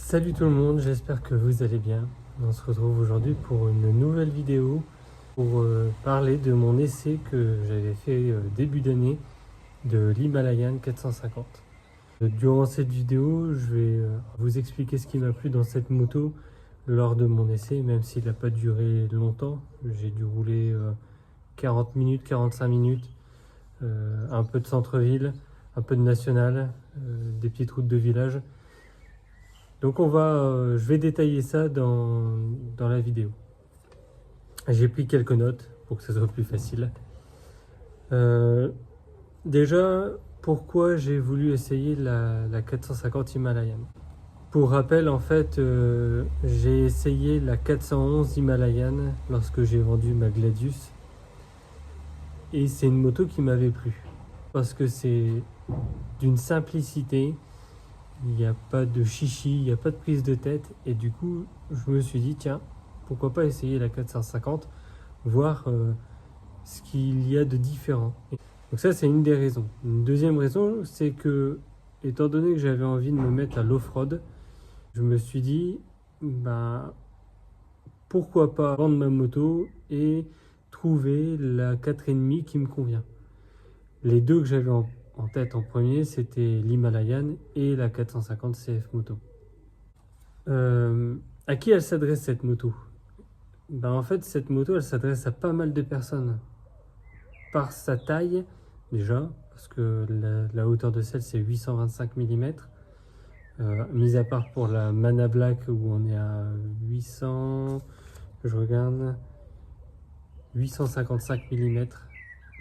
Salut tout le monde, j'espère que vous allez bien. On se retrouve aujourd'hui pour une nouvelle vidéo pour parler de mon essai que j'avais fait début d'année de l'Himalayan 450. Durant cette vidéo, je vais vous expliquer ce qui m'a plu dans cette moto lors de mon essai, même s'il n'a pas duré longtemps. J'ai dû rouler 40 minutes, 45 minutes, un peu de centre-ville, un peu de national, des petites routes de village. Donc je vais détailler ça dans la vidéo. J'ai pris quelques notes pour que ce soit plus facile. Déjà, pourquoi j'ai voulu essayer la 450 Himalayan? Pour rappel, en fait, j'ai essayé la 411 Himalayan lorsque j'ai vendu ma Gladius. Et c'est une moto qui m'avait plu. Parce que c'est d'une simplicité. Il n'y a pas de chichi, il n'y a pas de prise de tête. Et du coup, je me suis dit, tiens, pourquoi pas essayer la 450, voir ce qu'il y a de différent. Donc ça, c'est une des raisons. Une deuxième raison, c'est que, étant donné que j'avais envie de me mettre à l'off-road, je me suis dit, bah, pourquoi pas vendre ma moto et trouver la 4,5 qui me convient. Les deux que j'avais en tête en premier, c'était l'Himalayan et la 450 CF Moto. À qui elle s'adresse cette moto? Ben en fait, cette moto, elle s'adresse à pas mal de personnes. Par sa taille, déjà, parce que la hauteur de selle, c'est 825 mm. Mis à part pour la Mana Black, où on est à 800... Je regarde... 855 mm.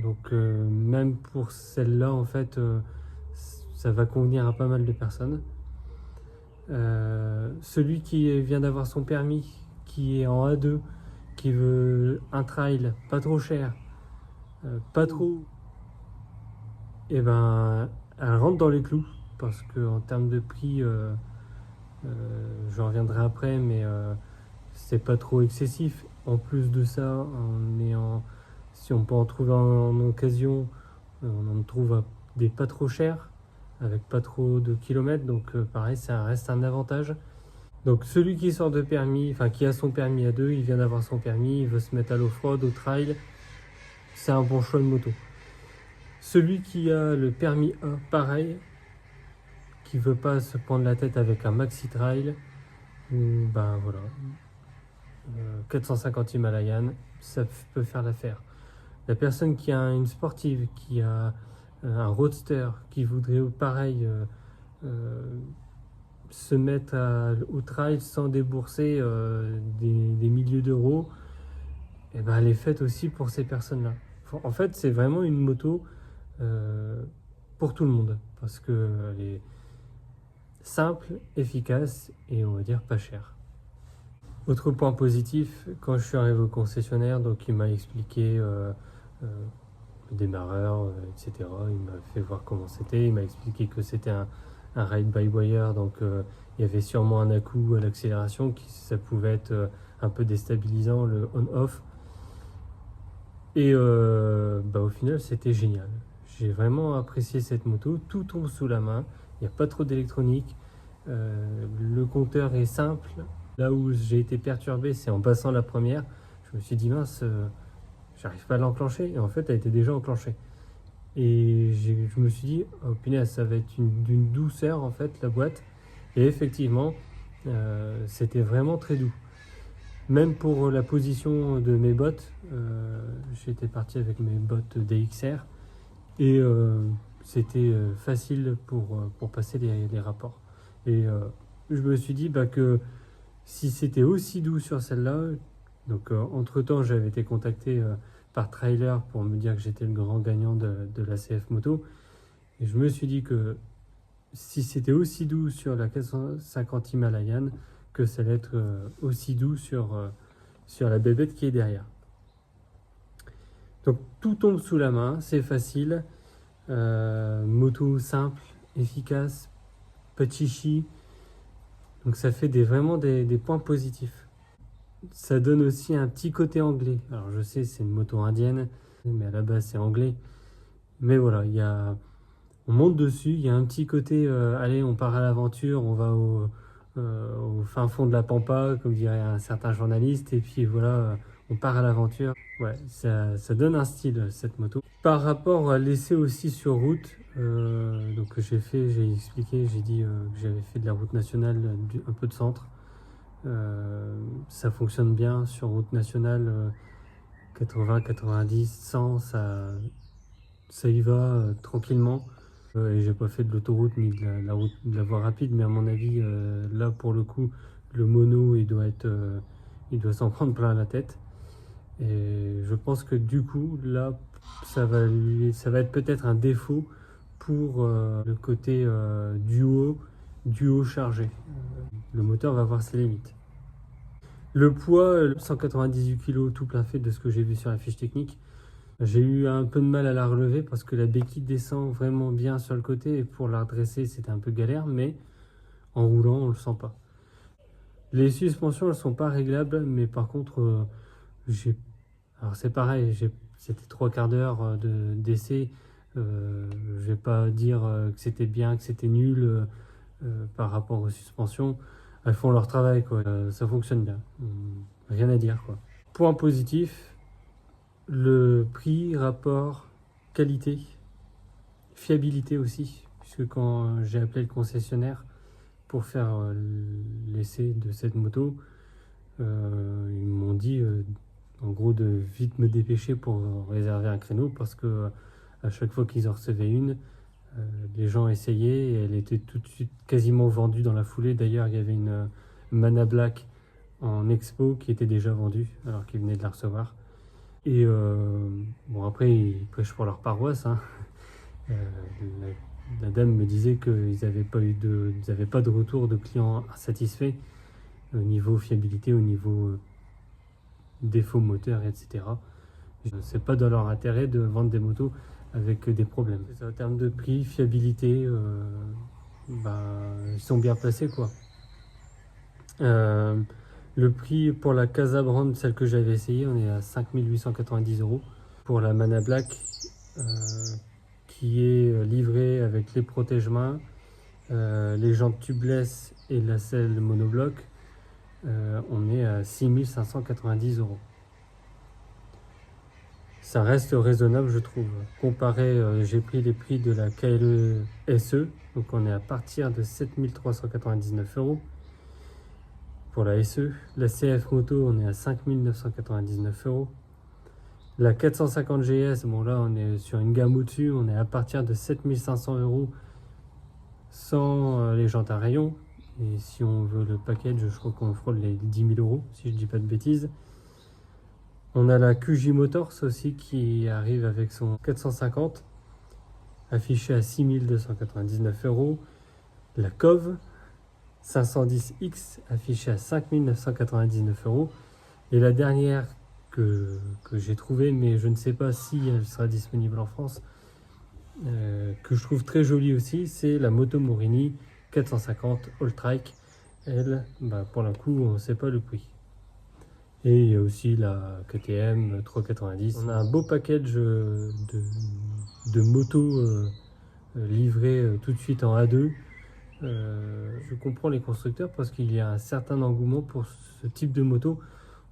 Donc même pour celle-là, en fait, ça va convenir à pas mal de personnes. Celui qui vient d'avoir son permis, qui est en A2, qui veut un trail pas trop cher, pas trop, et ben elle rentre dans les clous, parce que en termes de prix, j'en reviendrai après, mais c'est pas trop excessif. En plus de ça, si on peut en trouver en occasion, on en trouve à des pas trop chers, avec pas trop de kilomètres, donc pareil, ça reste un avantage. Donc celui qui sort de permis, enfin qui a son permis A2, il vient d'avoir son permis, il veut se mettre à l'off-road, au trail, c'est un bon choix de moto. Celui qui a le permis A, pareil, qui veut pas se prendre la tête avec un maxi trail, ben voilà, 450 Himalayan, ça peut faire l'affaire. La personne qui a une sportive, qui a un roadster, qui voudrait pareil se mettre au trail sans débourser des milliers d'euros, et ben elle est faite aussi pour ces personnes-là. En fait, c'est vraiment une moto pour tout le monde, parce qu'elle est simple, efficace et on va dire pas chère. Autre point positif, quand je suis arrivé au concessionnaire, donc il m'a expliqué le démarreur, etc. Il m'a fait voir comment c'était, il m'a expliqué que c'était un ride-by-wire, donc il y avait sûrement un à-coup à l'accélération, ça pouvait être un peu déstabilisant, le on-off. Et au final, c'était génial. J'ai vraiment apprécié cette moto, tout tombe sous la main, il n'y a pas trop d'électronique, le compteur est simple. Là où j'ai été perturbé, c'est en passant la première. Je me suis dit, mince, j'arrive pas à l'enclencher. Et en fait, elle était déjà enclenchée. Et je me suis dit, oh punaise, ça va être d'une douceur, en fait, la boîte. Et effectivement, c'était vraiment très doux. Même pour la position de mes bottes, j'étais parti avec mes bottes DXR. Et c'était facile pour passer les rapports. Et je me suis dit que si c'était aussi doux sur celle-là, donc entre-temps j'avais été contacté par Trailer pour me dire que j'étais le grand gagnant de la CF Moto, et je me suis dit que si c'était aussi doux sur la 450 Himalayan, que ça allait être aussi doux sur la bébête qui est derrière. Donc tout tombe sous la main, c'est facile, moto simple, efficace, pas de chichi. Donc ça fait vraiment des points positifs. Ça donne aussi un petit côté anglais. Alors je sais, c'est une moto indienne, mais à la base c'est anglais. Mais voilà, on monte dessus, il y a un petit côté, allez, on part à l'aventure, on va au fin fond de la pampa, comme dirait un certain journaliste, et puis voilà, on part à l'aventure. Ouais, ça donne un style, cette moto. Par rapport à l'essai aussi sur route, donc j'ai expliqué, j'ai dit que j'avais fait de la route nationale, un peu de centre. Ça fonctionne bien sur route nationale, 80, 90, 100, ça y va tranquillement. Et j'ai pas fait de l'autoroute ni de la voie rapide, mais à mon avis, là pour le coup, le mono il doit s'en prendre plein la tête. Et je pense que du coup, là, ça va être peut-être un défaut pour le côté duo chargé. Le moteur va avoir ses limites. Le poids, 198 kg tout plein fait de ce que j'ai vu sur la fiche technique. J'ai eu un peu de mal à la relever parce que la béquille descend vraiment bien sur le côté et pour la redresser c'était un peu galère, mais en roulant on le sent pas. Les suspensions elles sont pas réglables, mais par contre alors c'est pareil, c'était 3/4 d'heure d'essai. Je vais pas dire que c'était bien, que c'était nul par rapport aux suspensions. Elles font leur travail quoi, ça fonctionne bien, rien à dire quoi. Point positif, le prix, rapport, qualité, fiabilité aussi, puisque quand j'ai appelé le concessionnaire pour faire l'essai de cette moto, ils m'ont dit en gros de vite me dépêcher pour réserver un créneau parce que à chaque fois qu'ils en recevaient une, les gens essayaient et elle était tout de suite quasiment vendue dans la foulée. D'ailleurs, il y avait une Mana Black en expo qui était déjà vendue alors qu'ils venaient de la recevoir. Et bon, après, ils prêchent pour leur paroisse. Hein. Euh, la dame me disait qu'ils n'avaient pas de retour de clients insatisfaits au niveau fiabilité, au niveau défaut moteur, etc. C'est pas dans leur intérêt de vendre des motos avec des problèmes. En termes de prix, fiabilité, ils sont bien placés quoi. Le prix pour la Casa Brand, celle que j'avais essayée, on est à 5890 €. Pour la Mana Black, qui est livrée avec les protège-mains, les jantes tubeless et la selle monobloc, on est à 6590 €. Ça reste raisonnable, je trouve. Comparé, j'ai pris les prix de la KLE SE, donc on est à partir de 7399 € pour la SE. La CF Moto, on est à 5999 €. La 450 GS, bon là on est sur une gamme au-dessus, on est à partir de 7500 € sans les jantes à rayon. Et si on veut le package, je crois qu'on frôle les 10 000 €, si je dis pas de bêtises. On a la QJ Motors aussi qui arrive avec son 450, affiché à 6299 €. La COV 510X, affiché à 5999 €. Et la dernière que j'ai trouvée, mais je ne sais pas si elle sera disponible en France, que je trouve très jolie aussi, c'est la Moto Morini 450 All-Trike. Elle, pour le coup, on ne sait pas le prix. Et il y a aussi la KTM 390. On a un beau package de motos livrées tout de suite en A2. Je comprends les constructeurs parce qu'il y a un certain engouement pour ce type de moto.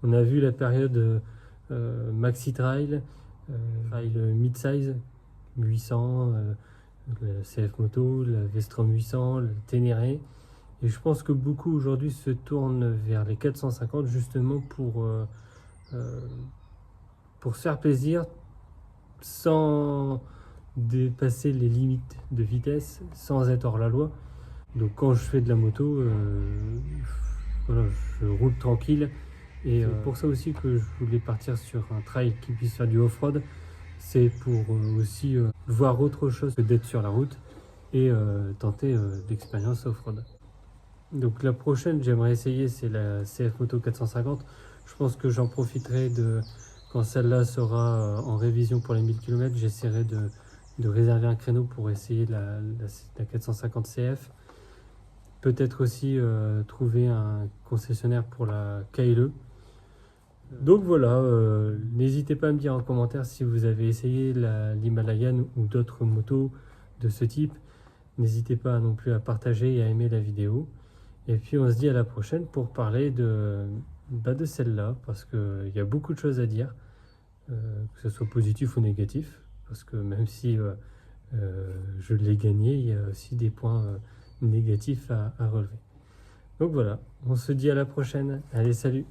On a vu la période Maxi Trail, Trail Mid-Size 800, la CF Moto, la Vestrom 800, la Ténéré. Et je pense que beaucoup aujourd'hui se tournent vers les 450 justement pour se faire plaisir sans dépasser les limites de vitesse, sans être hors la loi. Donc quand je fais de la moto, voilà, je roule tranquille. Et pour ça aussi que je voulais partir sur un trail qui puisse faire du off-road. C'est pour aussi voir autre chose que d'être sur la route et tenter l'expérience off-road. Donc la prochaine, j'aimerais essayer, c'est la CF Moto 450. Je pense que j'en profiterai quand celle-là sera en révision pour les 1000 km, j'essaierai de réserver un créneau pour essayer la 450 CF. Peut-être aussi trouver un concessionnaire pour la KLE. Donc voilà, n'hésitez pas à me dire en commentaire si vous avez essayé l'Himalayan ou d'autres motos de ce type. N'hésitez pas non plus à partager et à aimer la vidéo. Et puis on se dit à la prochaine pour parler de celle-là, parce qu'il y a beaucoup de choses à dire, que ce soit positif ou négatif, parce que même si je l'ai gagné, il y a aussi des points négatifs à relever. Donc voilà, on se dit à la prochaine. Allez, salut!